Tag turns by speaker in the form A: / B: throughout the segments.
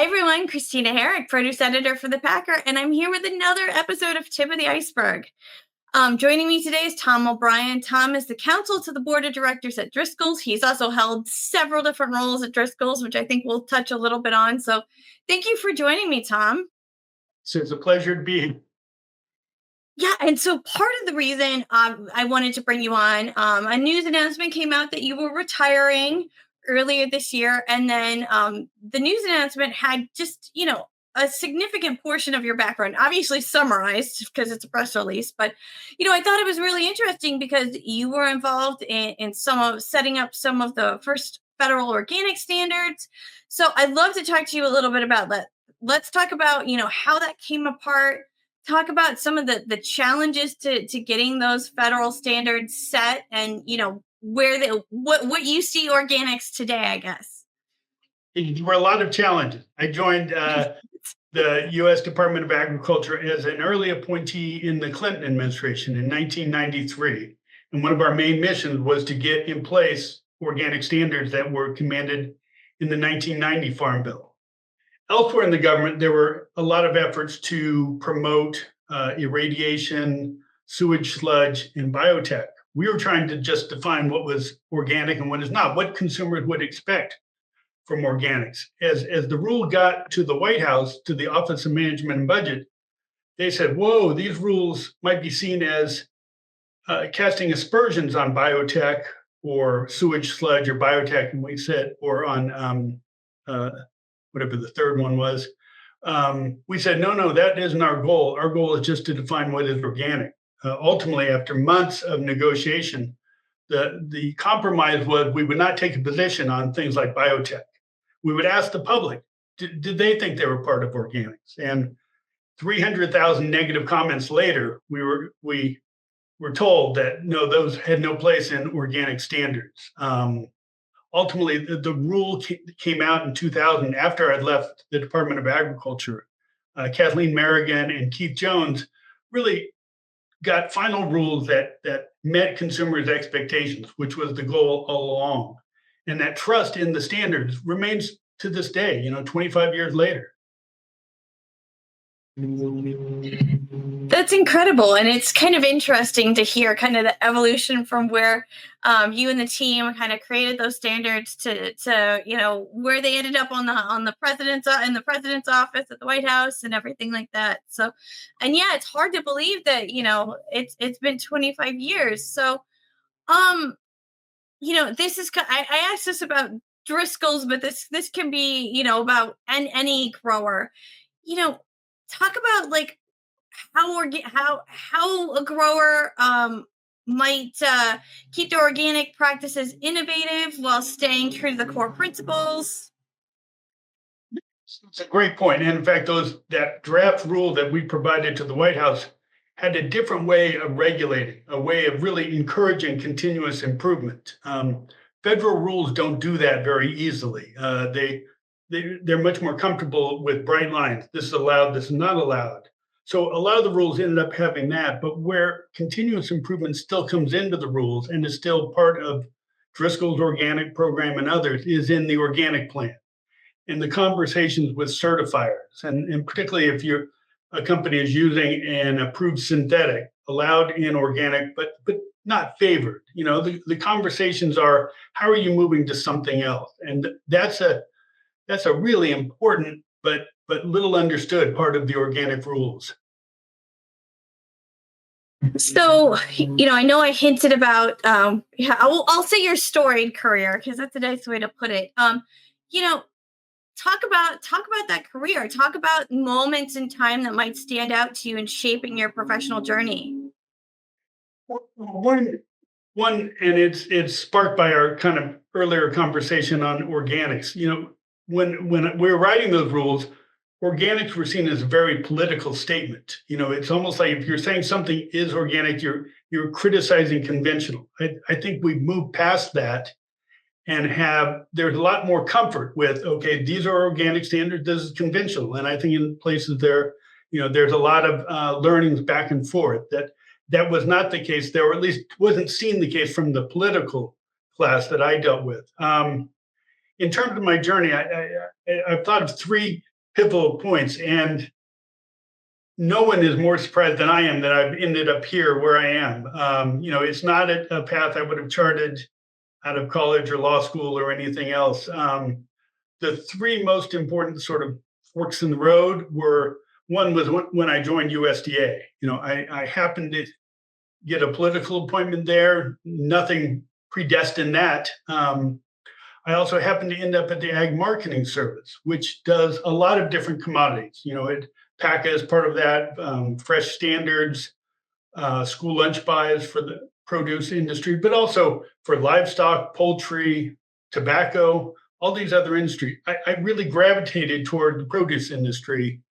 A: Hi, everyone. Christina Herrick, produce editor for The Packer, and I'm here with another episode of Tip of the Iceberg. Joining me today is Tom O'Brien. Tom is the counsel to the board of directors at Driscoll's. He's also held several different roles at Driscoll's, which I think we'll touch a little bit on. So thank you for joining me, Tom.
B: So it's a pleasure to be here.
A: Yeah, and so part of the reason I wanted to bring you on, a news announcement came out that you were retiring earlier this year, and then the news announcement had just, a significant portion of your background, obviously summarized because it's a press release, but, I thought it was really interesting because you were involved in setting up some of the first federal organic standards. So I'd love to talk to you a little bit about that. Let's talk about, how that came apart. Talk about some of the challenges to getting those federal standards set, and what you see organics today, I guess.
B: There were a lot of challenges. I joined the U.S. Department of Agriculture as an early appointee in the Clinton administration in 1993. And one of our main missions was to get in place organic standards that were commanded in the 1990 Farm Bill. Elsewhere in the government, there were a lot of efforts to promote irradiation, sewage sludge, and biotech. We were trying to just define what was organic and what is not, what consumers would expect from organics. As the rule got to the White House, to the Office of Management and Budget, they said, whoa, these rules might be seen as casting aspersions on biotech or sewage sludge or biotech, and we said, or on whatever the third one was. We said, no, that isn't our goal. Our goal is just to define what is organic. Ultimately, after months of negotiation, the compromise was we would not take a position on things like biotech. We would ask the public, did they think they were part of organics? And 300,000 negative comments later, we were told that no, those had no place in organic standards. Ultimately, the rule came out in 2000 after I'd left the Department of Agriculture. Kathleen Merrigan and Keith Jones really got final rules that met consumers' expectations, which was the goal all along. And that trust in the standards remains to this day, 25 years later.
A: That's incredible. And it's kind of interesting to hear kind of the evolution from where you and the team kind of created those standards to where they ended up on the president's in the president's office at the White House and everything like that. So, and yeah, it's hard to believe that, it's been 25 years. So, this is, I asked this about Driscoll's, but this can be, about any grower, talk about like how a grower might keep their organic practices innovative while staying true to the core principles.
B: It's a great point. And in fact, that draft rule that we provided to the White House had a different way of regulating, a way of really encouraging continuous improvement. Federal rules don't do that very easily. They're much more comfortable with bright lines. This is allowed, this is not allowed. So a lot of the rules ended up having that, but where continuous improvement still comes into the rules and is still part of Driscoll's organic program and others is in the organic plan and the conversations with certifiers. And particularly if a company is using an approved synthetic, allowed in organic, but not favored. The conversations are, how are you moving to something else? And that's a really important but little understood part of the organic rules.
A: So, I know I hinted about, I'll say your storied career, because that's a nice way to put it. Talk about that career. Talk about moments in time that might stand out to you in shaping your professional journey.
B: One, and it's sparked by our kind of earlier conversation on organics. When we were writing those rules, organics were seen as a very political statement. It's almost like if you're saying something is organic, you're criticizing conventional. I think we've moved past that and there's a lot more comfort with, okay, these are organic standards, this is conventional. And I think in places there's a lot of learnings back and forth that was not the case there, or at least wasn't seen the case from the political class that I dealt with. In terms of my journey, I've thought of three pivotal points. And no one is more surprised than I am that I've ended up here where I am. It's not a path I would have charted out of college or law school or anything else. The three most important sort of forks in the road were, one was when I joined USDA. I happened to get a political appointment there, nothing predestined that. I also happened to end up at the Ag Marketing Service, which does a lot of different commodities. PACA is part of that, fresh standards, school lunch buys for the produce industry, but also for livestock, poultry, tobacco, all these other industries. I really gravitated toward the produce industry.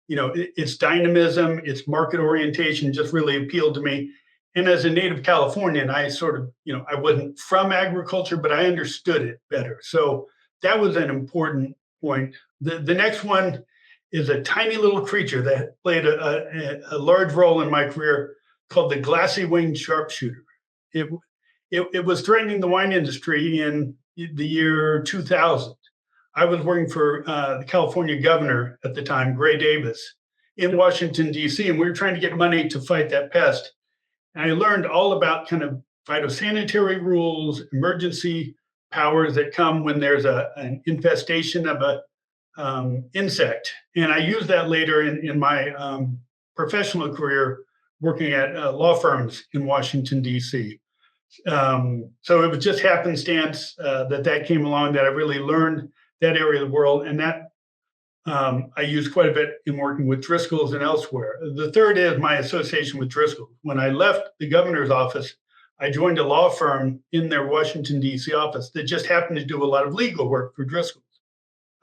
B: Its dynamism, its market orientation just really appealed to me. And as a native Californian, I sort of, I wasn't from agriculture, but I understood it better. So that was an important point. The next one is a tiny little creature that played a large role in my career called the glassy winged sharpshooter. It was threatening the wine industry in the year 2000. I was working for the California governor at the time, Gray Davis, in Washington, D.C., and we were trying to get money to fight that pest. And I learned all about kind of phytosanitary rules, emergency powers that come when there's an infestation of a insect. And I used that later in my professional career working at law firms in Washington, D.C. So it was just happenstance that came along, that I really learned that area of the world. And that I use quite a bit in working with Driscoll's and elsewhere. The third is my association with Driscoll. When I left the governor's office, I joined a law firm in their Washington, D.C. office that just happened to do a lot of legal work for Driscoll.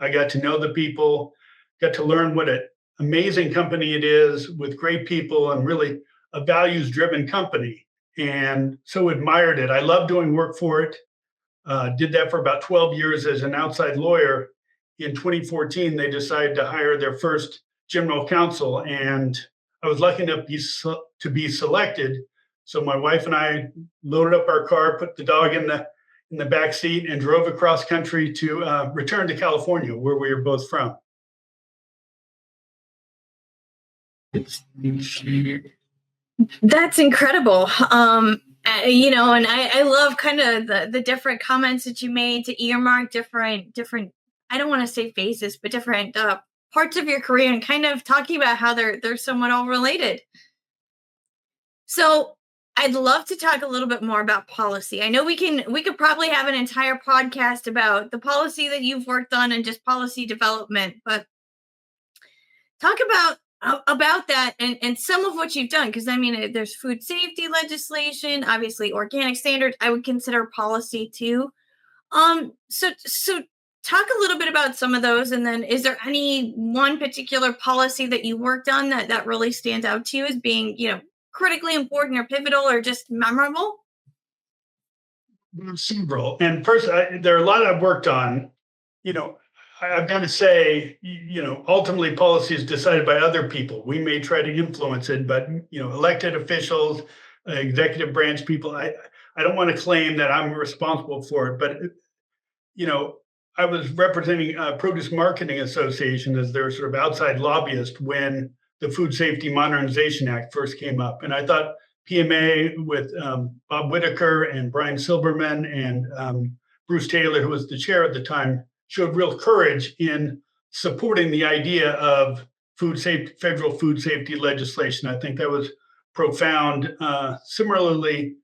B: I got to know the people, got to learn what an amazing company it is with great people and really a values-driven company, and so admired it. I love doing work for it. Did that for about 12 years as an outside lawyer. In 2014, they decided to hire their first general counsel, and I was lucky enough to be selected. So my wife and I loaded up our car, put the dog in the back seat, and drove across country to return to California, where we were both from.
A: That's incredible. And I love kind of the different comments that you made to earmark different, I don't want to say phases, but different parts of your career, and kind of talking about how they're somewhat all related. So I'd love to talk a little bit more about policy. I know we could probably have an entire podcast about the policy that you've worked on and just policy development, but talk about that and some of what you've done, because I mean, there's food safety legislation, obviously organic standards. I would consider policy too. So talk a little bit about some of those, and then is there any one particular policy that you worked on that really stands out to you as being, critically important or pivotal or just memorable?
B: Several. And first, there are a lot I've worked on. I've got to say, ultimately policy is decided by other people. We may try to influence it, but, elected officials, executive branch people, I don't want to claim that I'm responsible for it, but, I was representing Produce Marketing Association as their sort of outside lobbyist when the Food Safety Modernization Act first came up. And I thought PMA with Bob Whitaker and Brian Silberman and Bruce Taylor, who was the chair at the time, showed real courage in supporting the idea of federal food safety legislation. I think that was profound. Similarly,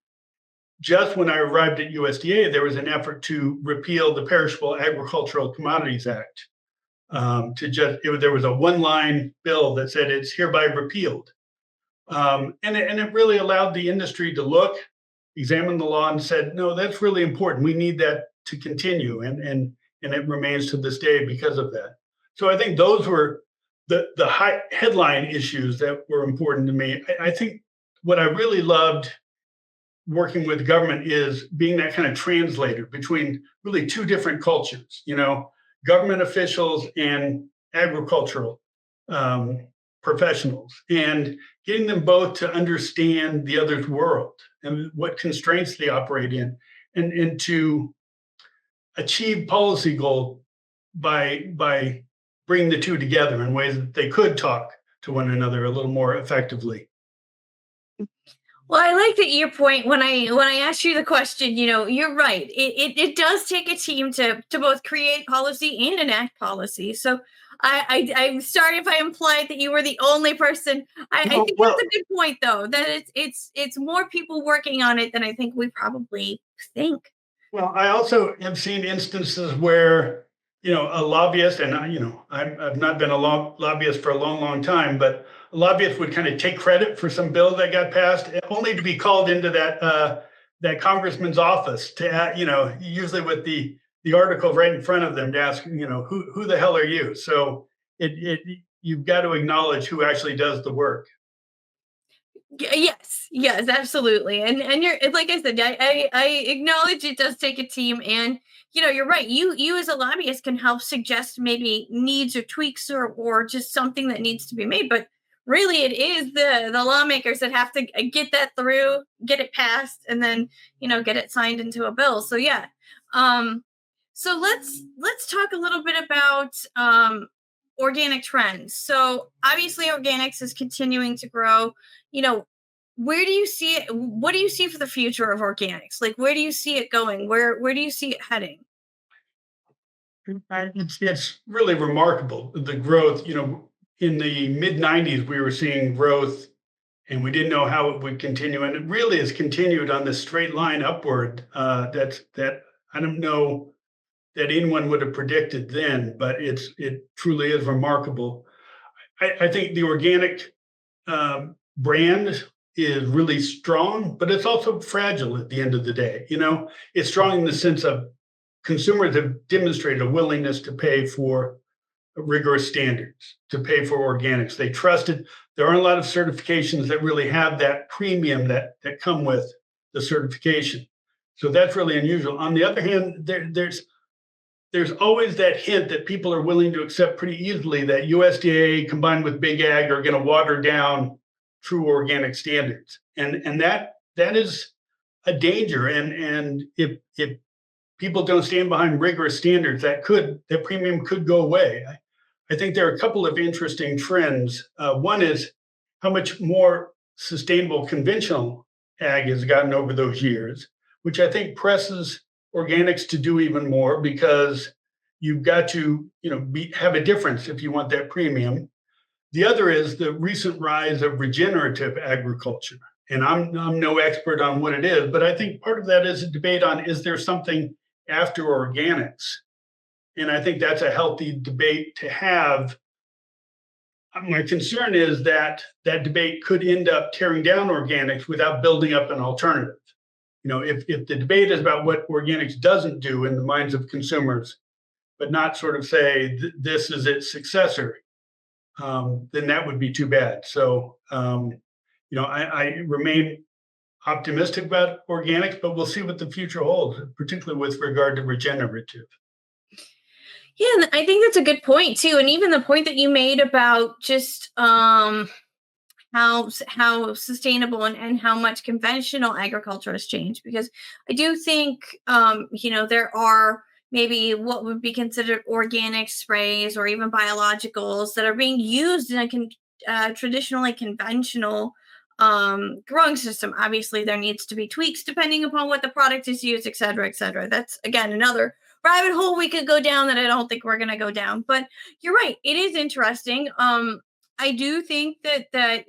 B: just when I arrived at USDA, there was an effort to repeal the Perishable Agricultural Commodities Act. There was a one-line bill that said it's hereby repealed. And it really allowed the industry to look, examine the law, and said, no, that's really important. We need that to continue. And it remains to this day because of that. So I think those were the high headline issues that were important to me. I think what I really loved working with government is being that kind of translator between really two different cultures, government officials and agricultural professionals, and getting them both to understand the other's world and what constraints they operate in, and to achieve policy goal by bring the two together in ways that they could talk to one another a little more effectively.
A: Well, I like that your point when I asked you the question. You're right. It does take a team to both create policy and enact policy. So I'm sorry if I implied that you were the only person. I
B: No,
A: think that's
B: well,
A: a good point, though. That it's more people working on it than I think we probably think.
B: Well, I also have seen instances where, a lobbyist, and I've not been a lobbyist for a long, long time, but a lobbyist would kind of take credit for some bill that got passed, only to be called into that congressman's office to, usually with the article right in front of them to ask, who the hell are you? So it you've got to acknowledge who actually does the work.
A: Yes, yes, absolutely. And you're like I said, I acknowledge it does take a team, and you're right. You as a lobbyist can help suggest maybe needs or tweaks or just something that needs to be made. But really, it is the lawmakers that have to get that through, get it passed, and then get it signed into a bill. So yeah. Um, so let's talk a little bit about organic trends. So obviously, organics is continuing to grow. you know where do you see it? What do you see for the future of organics? Like, where do you see it going? Where do you see it heading?
B: It's really remarkable the growth. In the mid '90s, we were seeing growth, and we didn't know how it would continue, and it really has continued on this straight line upward. That I don't know that anyone would have predicted then, but it truly is remarkable. I think the organic brand is really strong, but it's also fragile at the end of the day. It's strong in the sense of consumers have demonstrated a willingness to pay for rigorous standards, to pay for organics. They trust it. There aren't a lot of certifications that really have that premium that come with the certification. So that's really unusual. On the other hand, there's always that hint that people are willing to accept pretty easily that USDA combined with Big Ag are going to water down true organic standards, and that is a danger. And if people don't stand behind rigorous standards, that premium could go away. I think there are a couple of interesting trends. One is how much more sustainable conventional ag has gotten over those years, which I think presses organics to do even more because you've got to, have a difference if you want that premium. The other is the recent rise of regenerative agriculture. And I'm no expert on what it is, but I think part of that is a debate on, is there something after organics? And I think that's a healthy debate to have. My concern is that that debate could end up tearing down organics without building up an alternative. If the debate is about what organics doesn't do in the minds of consumers, but not sort of say this is its successor, then that would be too bad. So, I remain optimistic about organics, but we'll see what the future holds, particularly with regard to regenerative.
A: Yeah, and I think that's a good point too. And even the point that you made about just how sustainable and how much conventional agriculture has changed, because I do think there are maybe what would be considered organic sprays or even biologicals that are being used in a traditionally conventional growing system. Obviously there needs to be tweaks depending upon what the product is used, et cetera, et cetera. That's again another rabbit hole we could go down that I don't think we're going to go down. But you're right, it is interesting. I do think that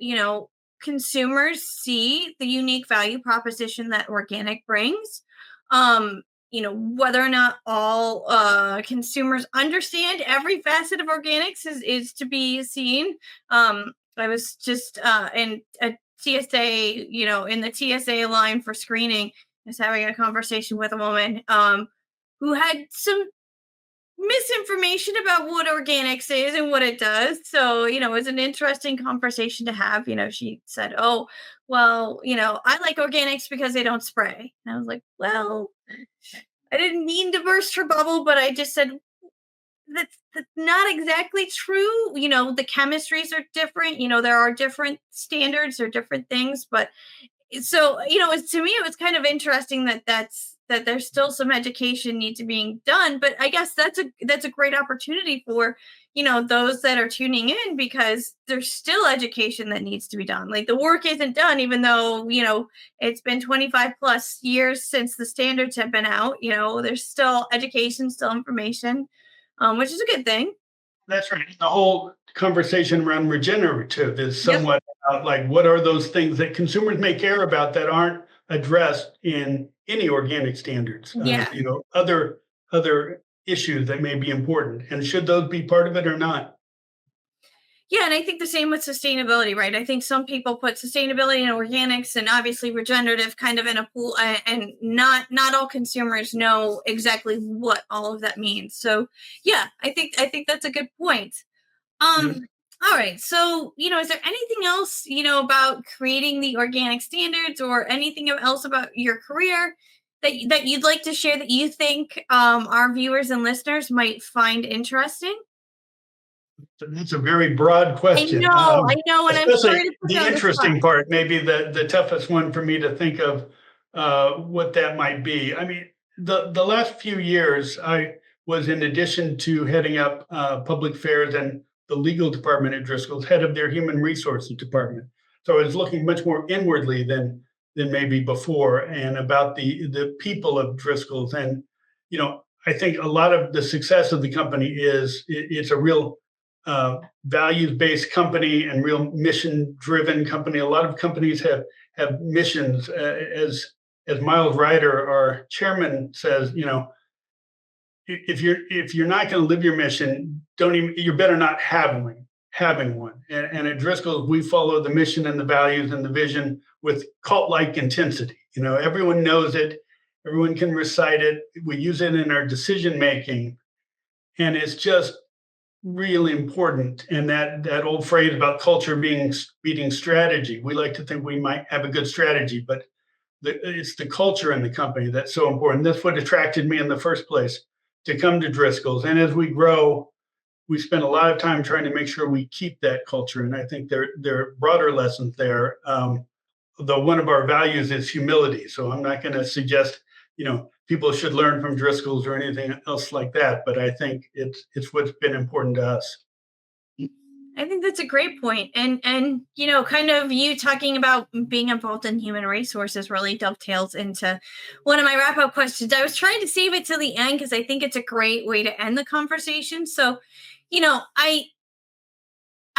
A: consumers see the unique value proposition that organic brings. Whether or not all consumers understand every facet of organics is to be seen. I was just in a TSA, in the TSA line for screening. I was having a conversation with a woman who had some misinformation about what organics is and what it does. So, it was an interesting conversation to have. She said, "Oh, well, I like organics because they don't spray." And I was like, "Well, I didn't mean to burst her bubble, but I just said that's not exactly true. The chemistries are different. There are different standards or different things, but so, to me, it was kind of interesting that there's still some education needs to being done. But I guess that's a great opportunity for, those that are tuning in, because there's still education that needs to be done. Like, the work isn't done, even though, it's been 25 plus years since the standards have been out. There's still education, still information, which is a good thing.
B: That's right. The whole conversation around regenerative is
A: Yep.
B: somewhat about like what are those things that consumers may care about that aren't addressed in any organic standards?
A: Yeah.
B: Other issues that may be important, and should those be part of it or not?
A: Yeah, and I think the same with sustainability, right? I think some people put sustainability and organics and obviously regenerative kind of in a pool, and not all consumers know exactly what all of that means. So, yeah, I think that's a good point.
B: Yeah.
A: All right. So, is there anything else, about creating the organic standards, or anything else about your career that you'd like to share that you think our viewers and listeners might find interesting?
B: That's a very broad question.
A: I know, and I'm
B: Especially
A: sorry to put
B: the
A: you on the spot.
B: interesting part, maybe the toughest one for me to think of what that might be. I mean, the last few years, I was, in addition to heading up public affairs and the legal department at Driscoll's, head of their human resources department. So I was looking much more inwardly than maybe before, and about the people of Driscoll's. And I think a lot of the success of the company is it's a real values-based company and real mission-driven company. A lot of companies have missions. As Miles Ryder, our chairman, says, if you're not going to live your mission, don't even. You better not having one. And at Driscoll, we follow the mission and the values and the vision with cult-like intensity. Everyone knows it. Everyone can recite it. We use it in our decision making, and it's just really important. And that old phrase about culture beating strategy, we like to think we might have a good strategy, but it's the culture in the company that's so important. That's what attracted me in the first place to come to Driscoll's. And as we grow, we spend a lot of time trying to make sure we keep that culture. And I think there are broader lessons there. Though one of our values is humility, so I'm not going to suggest people should learn from Driscoll's or anything else like that. But I think it's what's been important to us.
A: I think that's a great point. And kind of you talking about being involved in human resources really dovetails into one of my wrap up questions. I was trying to save it to the end because I think it's a great way to end the conversation. So,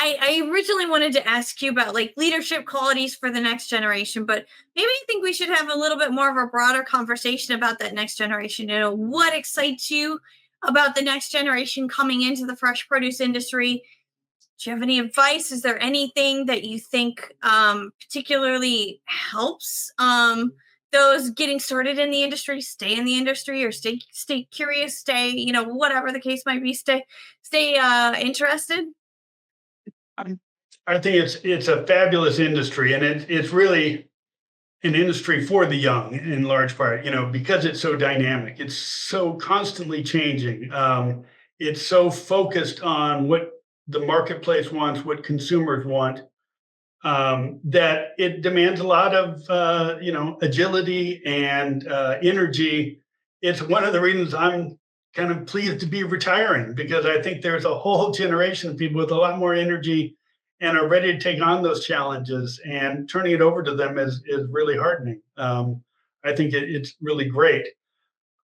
A: I originally wanted to ask you about like leadership qualities for the next generation, but maybe I think we should have a little bit more of a broader conversation about that next generation. What excites you about the next generation coming into the fresh produce industry? Do you have any advice? Is there anything that you think particularly helps those getting started in the industry stay in the industry, or stay curious, stay, whatever the case might be, stay interested?
B: I think it's a fabulous industry, and it's really an industry for the young in large part. Because it's so dynamic, it's so constantly changing. It's so focused on what the marketplace wants, what consumers want, that it demands a lot of agility and energy. It's one of the reasons I'm kind of pleased to be retiring, because I think there's a whole generation of people with a lot more energy and are ready to take on those challenges. And turning it over to them is really heartening. I think it's really great.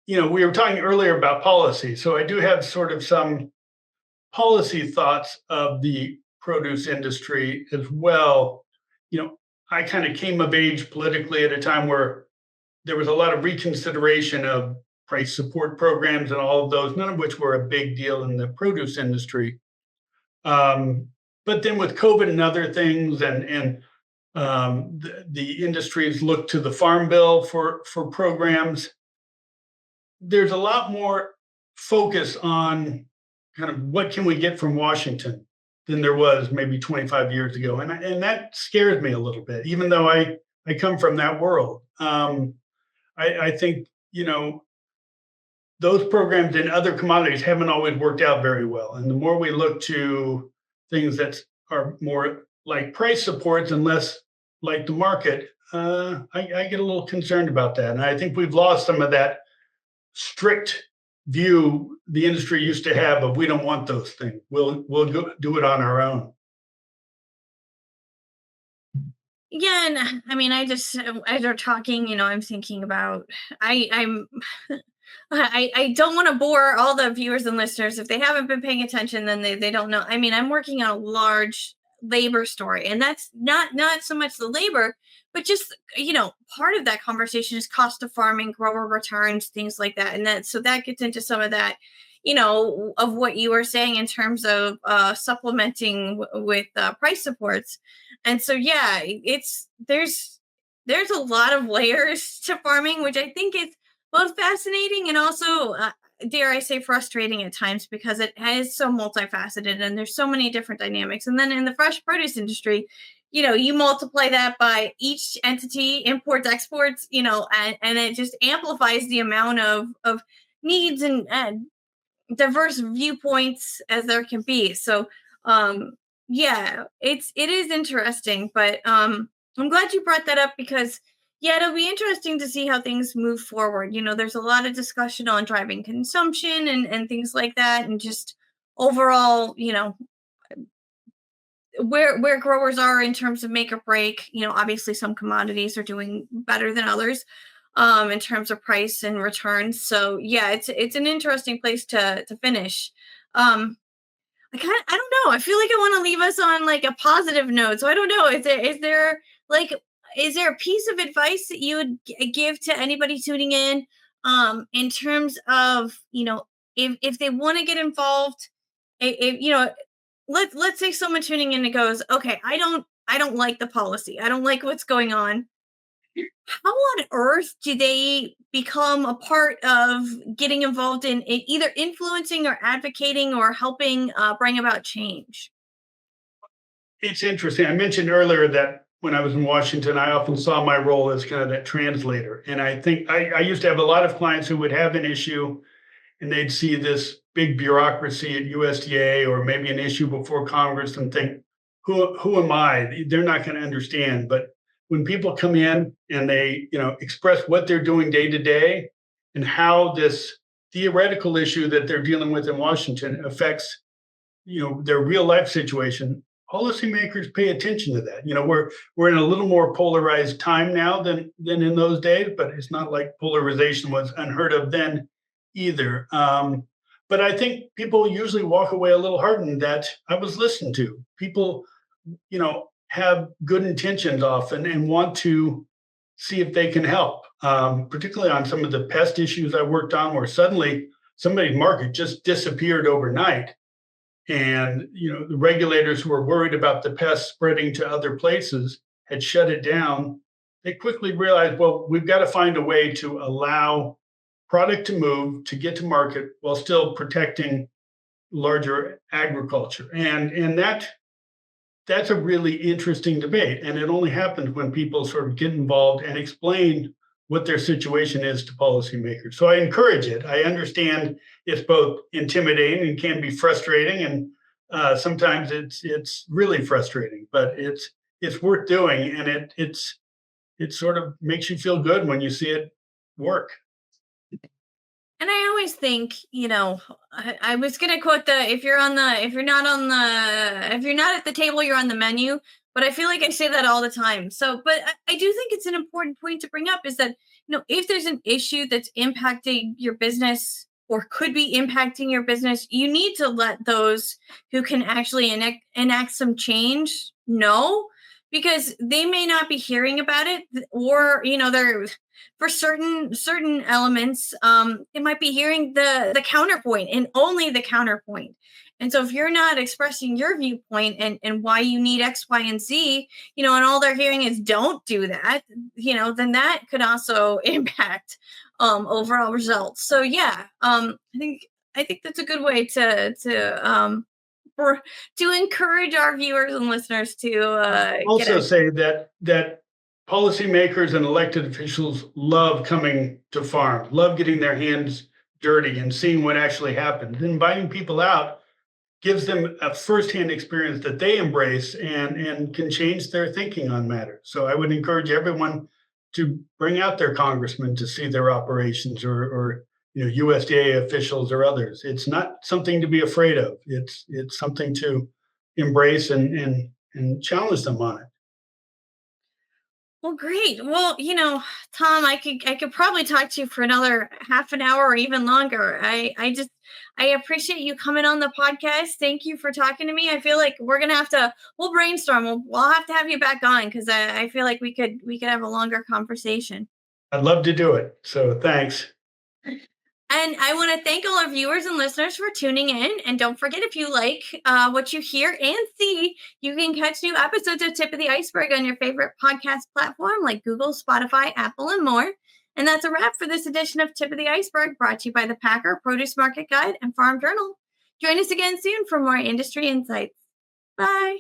B: We were talking earlier about policy, so I do have sort of some policy thoughts of the produce industry as well. I kind of came of age politically at a time where there was a lot of reconsideration of price support programs and all of those, none of which were a big deal in the produce industry. But then with COVID and other things, and the industries look to the Farm Bill for programs, there's a lot more focus on kind of what can we get from Washington than there was maybe 25 years ago. And that scares me a little bit, even though I come from that world. I think, those programs in other commodities haven't always worked out very well. And the more we look to things that are more like price supports and less like the market, I get a little concerned about that. And I think we've lost some of that strict view the industry used to have of we don't want those things. We'll do it on our own.
A: Yeah, and I mean, I just as you're talking, I'm thinking about I'm I don't want to bore all the viewers and listeners. If they haven't been paying attention, then they don't know. I mean, I'm working on a large labor story, and that's not so much the labor, but just part of that conversation is cost of farming, grower returns, things like that, and that gets into some of that. Of what you were saying in terms of supplementing with price supports. And so, yeah, there's a lot of layers to farming, which I think is both fascinating and also, dare I say, frustrating at times because it is so multifaceted and there's so many different dynamics. And then in the fresh produce industry, you multiply that by each entity, imports, exports, and it just amplifies the amount of needs and diverse viewpoints as there can be. So, yeah, it is interesting, but I'm glad you brought that up because yeah, it'll be interesting to see how things move forward. There's a lot of discussion on driving consumption and things like that, and just overall, where growers are in terms of make or break. Obviously some commodities are doing better than others in terms of price and returns. So yeah, it's an interesting place to finish. um I don't know. I feel like I want to leave us on like a positive note. So I don't know. Like is there a piece of advice that you would give to anybody tuning in terms of, if they want to get involved, if let's say someone tuning in and goes, "Okay, I don't like the policy. I don't like what's going on." How on earth do they become a part of getting involved in either influencing or advocating or helping bring about change?
B: It's interesting. I mentioned earlier that when I was in Washington, I often saw my role as kind of that translator. And I think I used to have a lot of clients who would have an issue and they'd see this big bureaucracy at USDA or maybe an issue before Congress and think, who am I? They're not going to understand. But when people come in and they, express what they're doing day to day and how this theoretical issue that they're dealing with in Washington affects, their real life situation, policymakers pay attention to that. We're in a little more polarized time now than in those days, but it's not like polarization was unheard of then either. But I think people usually walk away a little hardened that I was listened to. People, have good intentions often and want to see if they can help, particularly on some of the pest issues I worked on, where suddenly somebody's market just disappeared overnight. And the regulators who were worried about the pests spreading to other places had shut it down. They quickly realized, well, we've got to find a way to allow product to move to get to market while still protecting larger agriculture. And that's a really interesting debate. And it only happens when people sort of get involved and explain what their situation is to policymakers. So I encourage it. I understand it's both intimidating and can be frustrating, and sometimes it's really frustrating. But it's worth doing, and it sort of makes you feel good when you see it work.
A: And I always think, I was gonna quote the if you're not at the table, you're on the menu. But I feel like I say that all the time. So, but I do think it's an important point to bring up is that, if there's an issue that's impacting your business or could be impacting your business, you need to let those who can actually enact some change know, because they may not be hearing about it, or they're for certain elements, it might be hearing the counterpoint and only the counterpoint. And so if you're not expressing your viewpoint and why you need X, Y, and Z, and all they're hearing is don't do that, then that could also impact overall results. So yeah, I think that's a good way to encourage our viewers and listeners to get
B: Also
A: out.
B: say that policymakers and elected officials love coming to farm, love getting their hands dirty and seeing what actually happens. Inviting people out gives them a firsthand experience that they embrace and can change their thinking on matters. So I would encourage everyone to bring out their congressman to see their operations, or USDA officials or others. It's not something to be afraid of. It's something to embrace and challenge them on it.
A: Well, great. Well, Tom, I could probably talk to you for another half an hour or even longer. I appreciate you coming on the podcast. Thank you for talking to me. I feel like we'll brainstorm. We'll have to have you back on, because I feel like we could have a longer conversation.
B: I'd love to do it. So thanks.
A: And I want to thank all our viewers and listeners for tuning in. And don't forget, if you like what you hear and see, you can catch new episodes of Tip of the Iceberg on your favorite podcast platform like Google, Spotify, Apple, and more. And that's a wrap for this edition of Tip of the Iceberg, brought to you by the Packer Produce Market Guide and Farm Journal. Join us again soon for more industry insights. Bye.